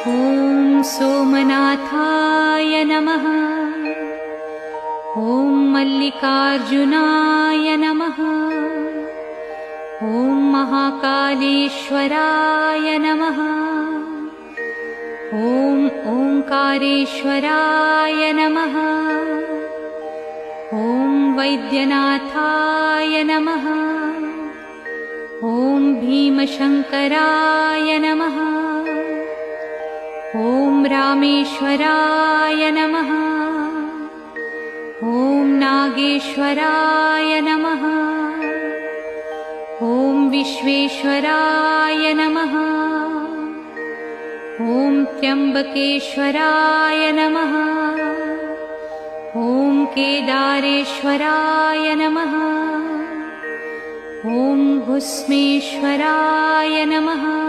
ॐ सोमनाथाय नमः। ॐ मल्लिकार्जुनाय नमः। ॐ महाकालेश्वराय नमः। ॐ ओंकारेश्वराय नमः। ॐ वैद्यनाथाय नमः। ॐ भीमशंकराय नमः। ॐ रामेश्वराय नमः। ॐ नागेश्वराय नमः। ॐ विश्वेश्वराय नमः। ॐ त्र्यंबकेश्वराय नमः। ॐ केदारेश्वराय नमः। ॐ भस्मेश्वराय नमः।